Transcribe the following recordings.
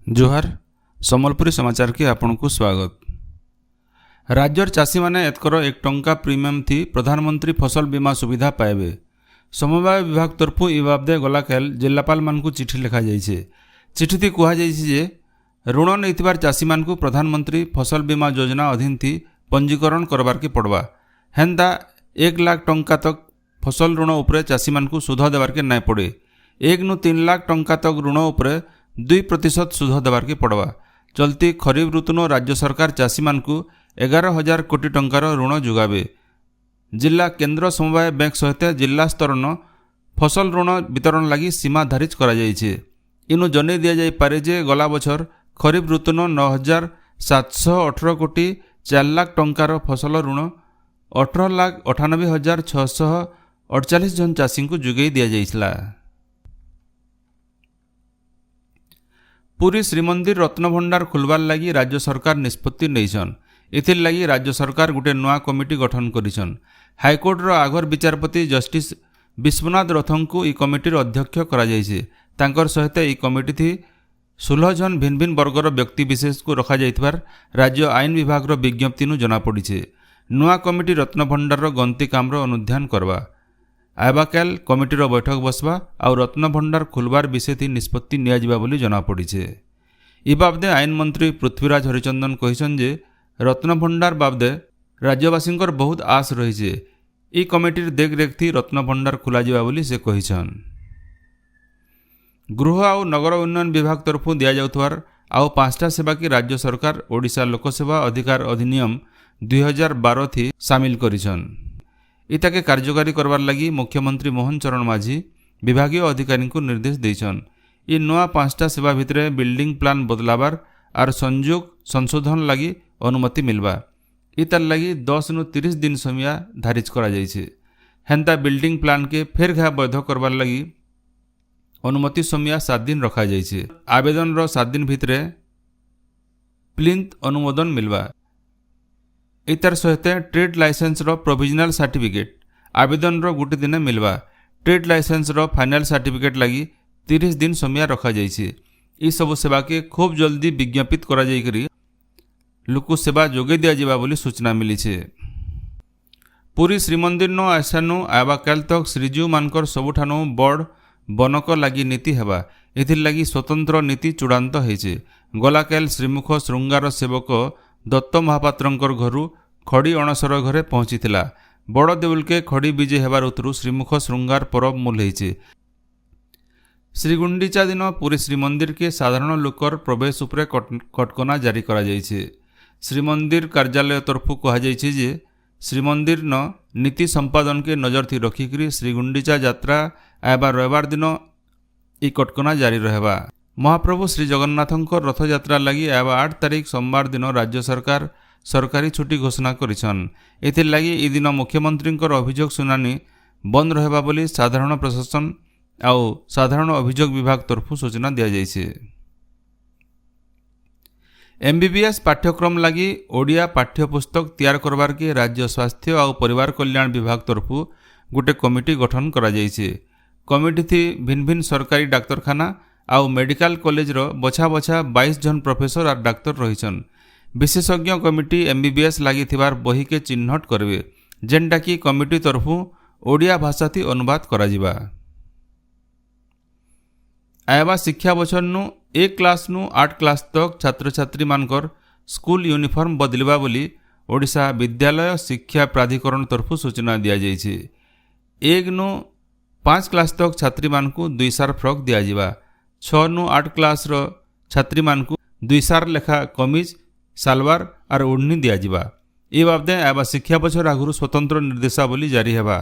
जोहार सम्बलपुरी समाचार के आपण को स्वागत। राज्यर चाषी माने एतकर 1 टंका प्रीमियम थी प्रधानमंत्री फसल बीमा सुविधा पाइबे। समवाय विभाग तरफु इ बाबदे गलाकाल जिलापाल मानकु चिठी लिखा जाइछे। चिठी कुहा जाइछे जे ऋण नैथिबार चाषी मानकु प्रधानमंत्री फसल बीमा योजना अधीन थी पंजीकरण करबार के पड़वा। हेंदा 1 लाख टंका तक फसल ऋण उपरे चाषी मानकु सुध देबार के नाय पड़े। 1 नु 3 लाख टंका तक ऋण उपरे 2% सुध देबार के पड़वा। चलती खरीफ ऋतुनो राज्य सरकार चाषी मानकु 11,000 कोटी टंकार ऋण जुगाबे। जिला केंद्र समवाय बैंक सहित जिला स्तरन फसल ऋण वितरण लगी सीमा धारित करा जाइछे। इनु जनै दिया जाई पारे जे गला बछर खरीफ ऋतुनो 9,718 कोटी 4 लाख टंकार फसल ऋण 18,98,648 जन चाषी को जुगै दिया जाइछला। पुरी श्रीमंदिर रत्नभंडार खुलवार लगी राज्य सरकार निष्पत्ति नैछन। एथिर लगी राज्य सरकार गुटे नुआ कमिटी गठन करिछन। हाईकोर्ट रो आगर विचारपति जस्टिस विश्वनाथ रथों को इ कमिटीर अध्यक्ष करा जाइछे। तांकर सहित इ कमिटी थी 16 जन भिन्न भिन्न वर्गर व्यक्ति विशेष को रखा जाइथिबार राज्य आईन विभाग रो विज्ञप्ति नु जना पड़िछे। नुआ कमिटी रत्नभंडार रो गंती काम रो अनुध्यान करवा। आबाकाल कमिटीर बैठक बसवा और रत्नभंडार खुलवार विषय थी निष्पत्ति नियाजिबा बोली जना पड़िछे। इ बाबदे आईन मंत्री पृथ्वीराज हरिचंदन कहिछन जे रत्नभंडार बाबदे राज्यवासींकर बहुत आस रहिछे। इ कमिटीर देखरेख थी रत्नभंडार खुला जिबा बोली से कहिछन। गृह और नगर उन्नयन विभाग तरफु दिया जाउथवार आउ 5टा सेवा की राज्य सरकार ओडिशा लोकसेवा अधिकार अधिनियम 2012 थी शामिल करिछन। इताके कार्यकारी करवार लगी मुख्यमंत्री मोहन चरण माझी विभागीय अधिकारी को निर्देश देछन। इ नुआ 5टा सेवा भितरे बिल्डिंग प्लान बदलाबार और संयोग संशोधन लगी अनुमति मिलवा। इतार लगी 10 नु 30 दिन समय धारित करा जाइछे। हेंता बिल्डिंग प्लान के फेर घा वैध करवार लगी अनुमति समय 7 दिन रखा जाइछे। आवेदन रो 7 दिन भितरे प्लिंथ अनुमोदन मिलवा। इतार सहित ट्रेड लाइसेंस रो प्रोविजनल सर्टिफिकेट आवेदन रो गुटे दिन मिलवा। ट्रेड लाइसेंस रो फाइनल सर्टिफिकेट लगी 30 दिन समय रखा जाइछे। इ सब सेवा के खूब जल्दी विज्ञापित करा जाई करी लोक सेवा जोगे दिया जिबा बोली सूचना मिली छे। पुरी श्रीमंदिर नो आसानु आबाकाल तक श्रीजीव मानकर सबुठानु बड़ बनक लगी नीति हेबा। एथिर लगी स्वतंत्र नीति चूड़ांत हेछे। गलाकाल श्रीमुख श्रृंगार सेवक दत्त महापात्रंकर घरु खड़ी अणसर घरे पहुंचीथिला। बड़ देउल के खड़ी विजे हेबार उतरु श्रीमुख श्रृंगार परब मूल हेछे। श्रीगुंडीचा दिन पुरी श्रीमंदिर के साधारण लोकर प्रवेश उपरे कटकना जारी करा जाइछे। श्रीमंदिर कार्यालय तरफु कहा जाइछे जे श्रीमंदिर न नीति संपादन के नजर थी रखिकरी श्रीगुंडीचा यात्रा आयबा रविवार दिन इ कटकना जारी रहबा। महाप्रभु श्री जगन्नाथंकर रथ यात्रा लगी आयबा 8 तारीख सोमवार दिन राज्य सरकार सरकारी छुट्टी घोषणा करिछन। एथिर लगी इ दिन मुख्यमंत्रींकर अभियोग सुनानी बंद रहबा बोली साधारण प्रशासन आउ साधारण अभियोग विभाग तरफु सूचना दिया जाइछे। MBBS पाठ्यक्रम लगी ओडिया पाठ्यपुस्तक तैयार करबार के राज्य स्वास्थ्य और परिवार कल्याण विभाग तरफु गुटे कमिटी गठन करा जाइछे। कमिटी थी भिन्न भिन्न सरकारी डाक्तरखाना आउ मेडिकल कॉलेज रो बछा बछा 22 जन प्रोफेसर और डाक्तर रहिछन। विशेषज्ञ कमिटी MBBS लगी थिबार बही के चिन्हट करबे जेनटा की कमिटी तरफु ओडिया भाषा थी अनुवाद करा जिबा। आयबा शिक्षा बछर नु 1 क्लास नु 8 क्लास तक छात्र छात्री मानकर स्कूल यूनिफॉर्म बदलिबा बोली ओडिशा विद्यालय शिक्षा प्राधिकरण तरफु सूचना दिया जाइछे। 1 नु 5 क्लास तक छात्री मानकु 2 सार फ्रॉक दिया जिबा। 6 नु 8 क्लास रो छात्री मानकु 2 सार लेखा कमीज सालवार और ओढ़नी दिया जिबा। ए बाबदे आयबा शिक्षा बछर आगुरु स्वतंत्र निर्देशावली जारी हेबा।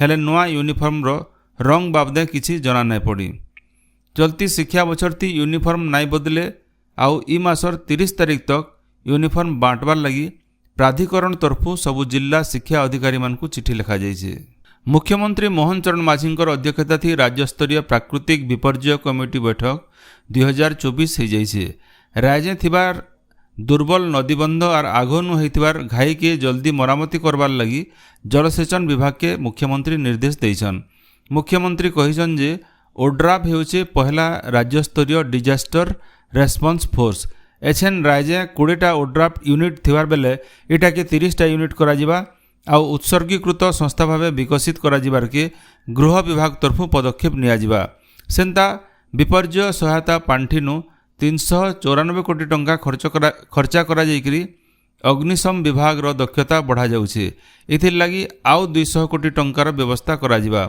हेले नुआ यूनिफॉर्म रो रंग बाबदे किछि जना नै पड़ी। चलती शिक्षा बछर थी यूनिफॉर्म नाई बदले आउ इ मासर 30 तारीख तक यूनिफॉर्म बांटवार लगी प्राधिकरण तरफु सबु जिला शिक्षा अधिकारी मानकु चिठी लिखा जाइछे। मुख्यमंत्री मोहन चरण माझींकर अध्यक्षता थी राज्य स्तरीय प्राकृतिक विपर्यय कमिटी बैठक 2024 हो जाइछे। राज्य थिबार दुर्बल नदीबंध और आघनु होइथिबार घाई के जल्दी मरामती करवार लगी जलसेचन विभाग के मुख्यमंत्री निर्देश देइछन। मुख्यमंत्री कहिछन जे ओड्राफ ହେଉଛି ପହଲା ରାଜ୍ୟସ୍ତରୀୟ ଡିଜାଷ୍ଟର ରେସ୍ପନ୍ସ ଫୋର୍ସ। ଏଛେନ୍ ରାଜ୍ୟ 20ଟା ଓଡ୍ରାଫ ୟୁନିଟ୍ ଥିବାର୍ ବେଲେ ଏଟାକେ 30ଟା ୟୁନିଟ୍ କରାଯିବା ଆଉ ଉତ୍ସର୍ଗୀକୃତ ସଂସ୍ଥା ଭାବେ ବିକଶିତ କରାଯିବାରକେ ଗୃହ ବିଭାଗ ତରଫୁ ପଦକ୍ଷେପ ନିଆଯିବା। ସେନ୍ତା ବିପର୍ଯ୍ୟୟ ସହାୟତା ପାଣ୍ଠିନୁ 394 କୋଟି ଟଙ୍କା ଖର୍ଚ୍ଚା କରାଯାଇକରି ଅଗ୍ନିଶମ ବିଭାଗର ଦକ୍ଷତା ବଢ଼ାଯାଉଛି। ଏଥିର୍ଲାଗି ଆଉ 200 କୋଟି ଟଙ୍କାର ବ୍ୟବସ୍ଥା କରାଯିବା।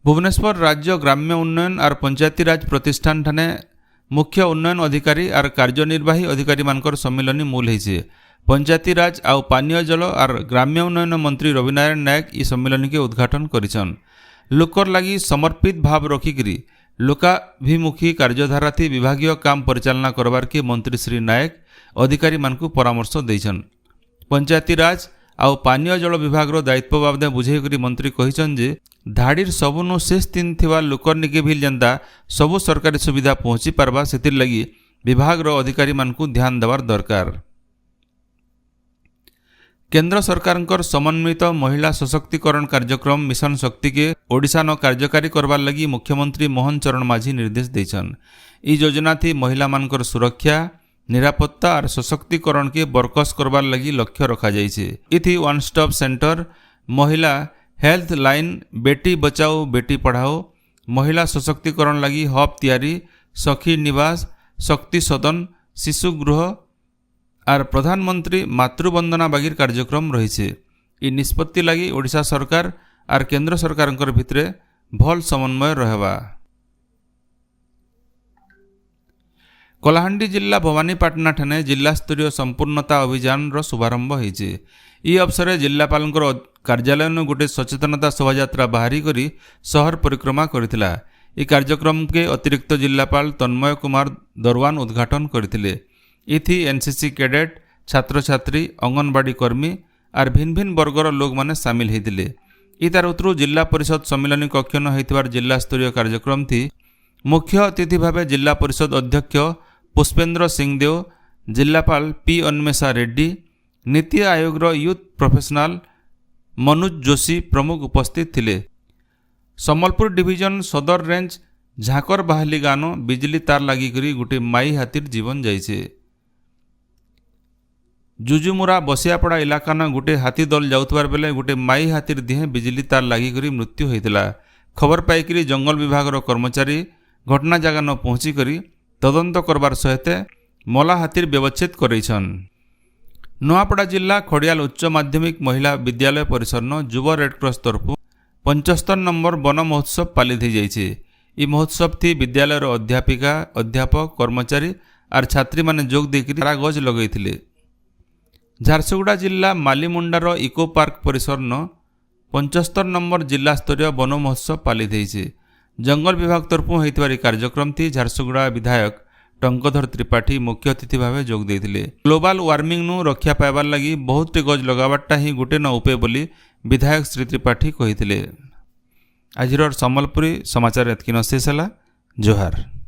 भुवनेश्वर राज्य ग्राम्य उन्नयन और पंचायती राज प्रतिष्ठान ठाने मुख्य उन्नयन अधिकारी और कार्यनिर्वाही अधिकारी मानकर सम्मिलन मूल होइछे। पंचायती राज आउ पानीय जल और ग्राम्य उन्नयन मंत्री रविनारायण नायक ई सम्मेलन के उद्घाटन करिछन। लोकर लागी समर्पित भाव रखिकरी लोकाभिमुखी कार्यधारा थी विभागीय काम परिचालना करबार के मंत्री श्री नायक अधिकारी मानकु परामर्श दैछन। पंचायती राज आउ पानीय जल विभाग दायित्व बाबदे बुझेकरी मंत्री कहिछन जे धाड़ीर सबुनु शेष दिन थिबा लोकर निके भी जेंता सबु सरकारी सुविधा पहुँची पारबा सेतिर लगी विभाग अधिकारी मानकु ध्यान देवार दरकार। केंद्र सरकारंकर समन्वित महिला सशक्तिकरण कार्यक्रम मिशन शक्ति के ओडिशा न कार्यकारी करबार लगी मुख्यमंत्री मोहन चरण माझी निर्देश दैछन। ई योजना थी महिला मानकर सुरक्षा निरापत्ता और सशक्तिकरण के बरकस करबार लगी लक्ष्य रखा जाइछे। इथि वन स्टॉप सेंटर, महिला हेल्थ लाइन, बेटी बचाओ बेटी पढ़ाओ, महिला सशक्तिकरण लगी हब तैयारी, सखी निवास, शक्ति सदन, शिशु गृह और प्रधानमंत्री मातृवंदना बागिर कार्यक्रम रही। इ निष्पत्ति लगी ओडिशा सरकार और केंद्र सरकार भितरे भल समन्वय रहबा। कलाहांडी जिला भवानीपाटना ठाने जिला स्तरीय संपूर्णता अभियान शुभारंभ होइछे। ई अवसर जिलापाल कार्यालय गोटे सचेतनता शोभायात्रा बाहरी करी शहर परिक्रमा करथिला। ई कार्यक्रम के अतिरिक्त जिलापाल तन्मय कुमार दरवान उद्घाटन करथिले। इथि एनसीसी कैडेट, छात्र छात्री, अंगनवाड़ी कर्मी और भिन्न भिन्न वर्गर लोग माने सामिल होइतिले। ई तार उतरु जिला परिषद सम्मेलन कक्ष न होइतिबार जिला स्तरीय कार्यक्रम थी मुख्य अतिथि भावे जिला परिषद अध्यक्ष पुष्पेंद्र सिंहदेव, जिलापाल P अन्मेषा Reddy, NITI Aayog youth professional मनुज जोशी प्रमुख उपस्थित थिले। सम्बलपुर डिविजन सदर रेंज झाकर बाहली गानो बिजली तार लागिकरी गोटे माई हाथीर जीवन जाइछे। जुजुमुरा बसियापड़ा इलाका न गोटे हाथी दल जाउतबार बेले गोटे माई हाथीर दिहे बिजली तार लागिकरी मृत्यु होइतिला। खबर पाइकरी जंगल विभाग कर्मचारी घटना जगह न पहुँची करी तदंत करबार सहित मला हाथीर व्यवच्छेद करैछन। नुआपड़ा जिला खड़ियाल उच्च माध्यमिक महिला विद्यालय परिसर न युवा रेडक्रॉस तरफ 75 नंबर वन महोत्सव पालित हो जाइछे। ई महोत्सव थी विद्यालय अध्यापिका, अध्यापक, कर्मचारी और छात्री माने जोग देकरी गज लगैथिले। झारसुगुड़ा जिला मालीमुंडार इको पार्क परिसर न 75 नंबर जिला स्तरीय वन महोत्सव पालित होइछे। जंगल विभाग तरफ होइतबार कार्यक्रम थी झारसुगुड़ा विधायक टंकधर त्रिपाठी मुख्य अतिथि भाव जोग देथिले। ग्लोबल वार्मिंग नु रक्षा पाइबार लगी बहुत गज लगावाटा ही गोटे न उपाय बोली विधायक श्री त्रिपाठी कहिथिले। आजिर सम्बलपुरी समाचार एतकिन शेष होला। जोहार।